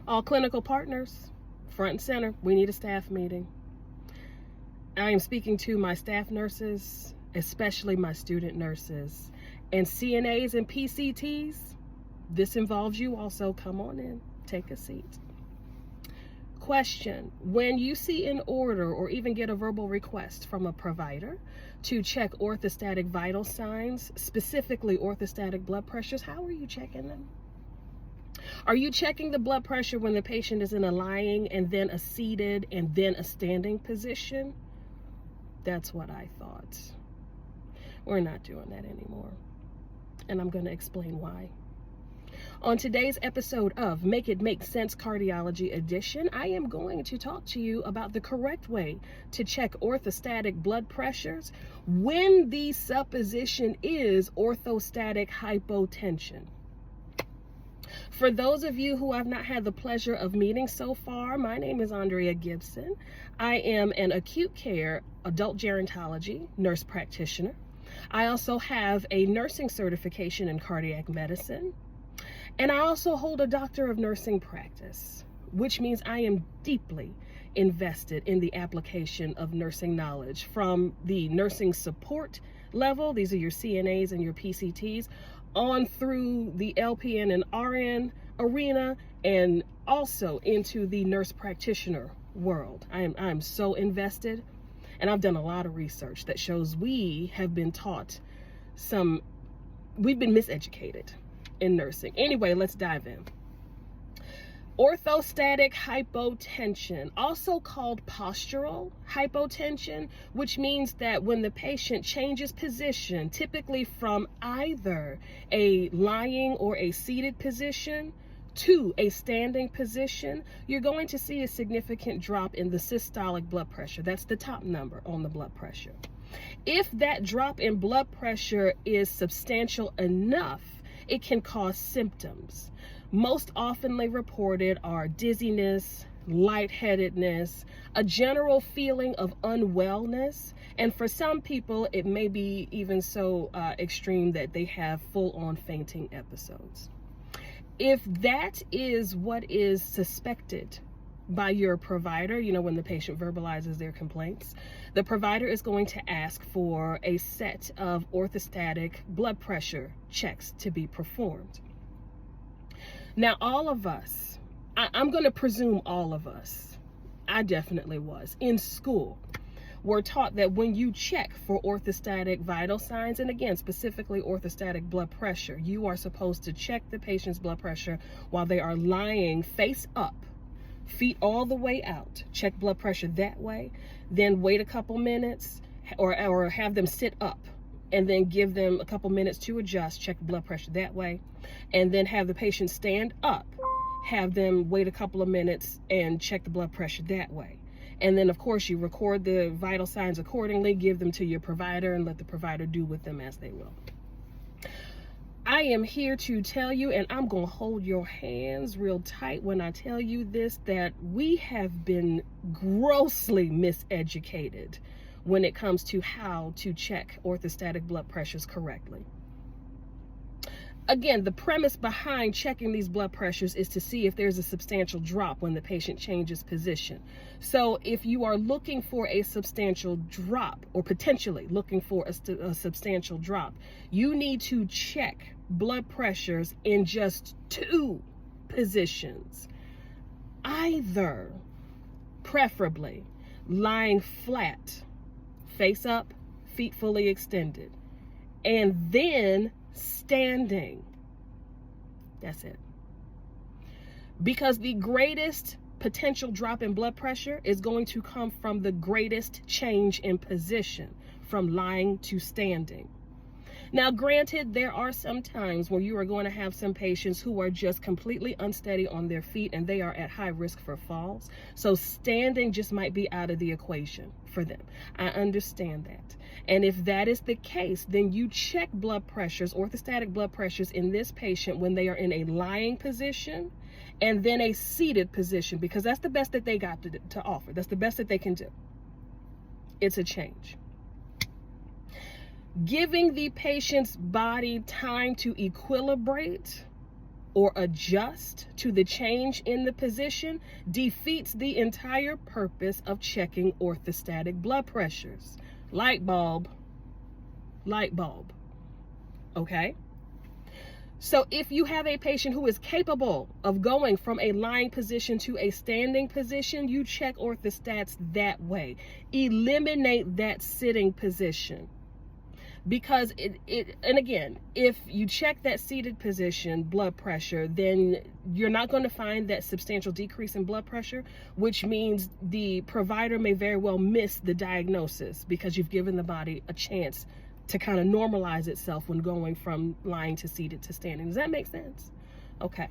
All clinical partners, front and center, we need a staff meeting. I am speaking to my staff nurses, especially my student nurses, and CNAs and PCTs. This involves you also. Come on in, take a seat. Question: when you see an order or even get a verbal request from a provider to check orthostatic vital signs, specifically orthostatic blood pressures, how are you checking them? Are you checking the blood pressure when the patient is in a lying and then a seated and then a standing position? That's what I thought. We're not doing that anymore, and I'm going to explain why. On today's episode of Make It Make Sense Cardiology Edition, I am going to talk to you about the correct way to check orthostatic blood pressures when the supposition is orthostatic hypotension. For those of you who I've not had the pleasure of meeting so far, my name is Andrea Gibson. I am an acute care adult gerontology nurse practitioner. I also have a nursing certification in cardiac medicine. And I also hold a doctor of nursing practice, which means I am deeply invested in the application of nursing knowledge from the nursing support level, these are your CNAs and your PCTs, on through the LPN and RN arena, and also into the nurse practitioner world. I'm so invested, and I've done a lot of research that shows we have been taught we've been miseducated in nursing. Anyway, let's dive in. Orthostatic hypotension, also called postural hypotension, which means that when the patient changes position, typically from either a lying or a seated position to a standing position, you're going to see a significant drop in the systolic blood pressure. That's the top number on the blood pressure. If that drop in blood pressure is substantial enough, it can cause symptoms. Most oftenly reported are dizziness, lightheadedness, a general feeling of unwellness, and for some people, it may be even so extreme that they have full-on fainting episodes. If that is what is suspected by your provider, when the patient verbalizes their complaints, the provider is going to ask for a set of orthostatic blood pressure checks to be performed. Now, all of us, I'm going to presume all of us, I definitely was, in school, were taught that when you check for orthostatic vital signs, and again, specifically orthostatic blood pressure, you are supposed to check the patient's blood pressure while they are lying face up, feet all the way out, check blood pressure that way, then wait a couple minutes or have them sit up and then give them a couple minutes to adjust, check blood pressure that way, and then have the patient stand up, have them wait a couple of minutes and check the blood pressure that way. And then, of course, you record the vital signs accordingly, give them to your provider, and let the provider do with them as they will. I am here to tell you, and I'm going to hold your hands real tight when I tell you this, that we have been grossly miseducated when it comes to how to check orthostatic blood pressures correctly. Again, the premise behind checking these blood pressures is to see if there's a substantial drop when the patient changes position. So if you are looking for a substantial drop, or potentially looking for a substantial drop, you need to check blood pressures in just two positions. Either, preferably, lying flat, face up, feet fully extended, and then standing. That's it. Because the greatest potential drop in blood pressure is going to come from the greatest change in position, from lying to standing. Now, granted, there are some times where you are going to have some patients who are just completely unsteady on their feet and they are at high risk for falls. So standing just might be out of the equation for them. I understand that. And if that is the case, then you check blood pressures, orthostatic blood pressures in this patient when they are in a lying position and then a seated position, because that's the best that they got to offer. That's the best that they can do. It's a change. Giving the patient's body time to equilibrate or adjust to the change in the position defeats the entire purpose of checking orthostatic blood pressures. Light bulb. Okay? So if you have a patient who is capable of going from a lying position to a standing position, you check orthostats that way. Eliminate that sitting position. Because and again, if you check that seated position blood pressure, then you're not going to find that substantial decrease in blood pressure, which means the provider may very well miss the diagnosis because you've given the body a chance to kind of normalize itself when going from lying to seated to standing. Does that make sense? Okay.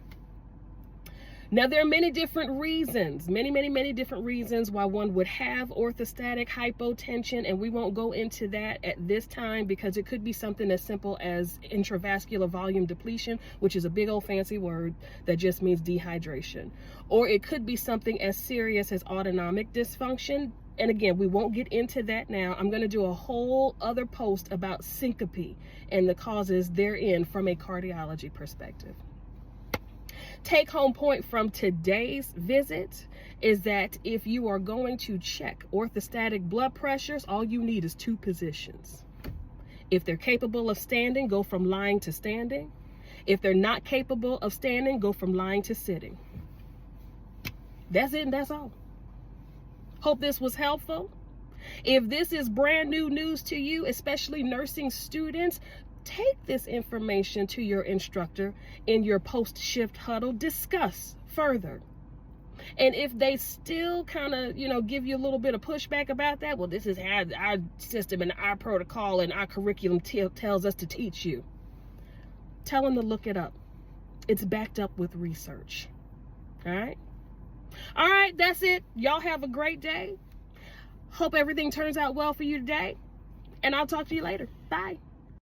Now, there are many different reasons, many different reasons why one would have orthostatic hypotension, and we won't go into that at this time because it could be something as simple as intravascular volume depletion, which is a big old fancy word that just means dehydration. Or it could be something as serious as autonomic dysfunction. And again, we won't get into that now. I'm going to do a whole other post about syncope and the causes therein from a cardiology perspective. Take home point from today's visit is that if you are going to check orthostatic blood pressures, all you need is 2 positions. If they're capable of standing, go from lying to standing. If they're not capable of standing, go from lying to sitting. That's it and that's all. Hope this was helpful. If this is brand new news to you, especially nursing students, take this information to your instructor in your post-shift huddle. Discuss further. And if they still kind of, give you a little bit of pushback about that, well, this is how our system and our protocol and our curriculum tells us to teach you. Tell them to look it up. It's backed up with research. All right? All right, that's it. Y'all have a great day. Hope everything turns out well for you today. And I'll talk to you later. Bye.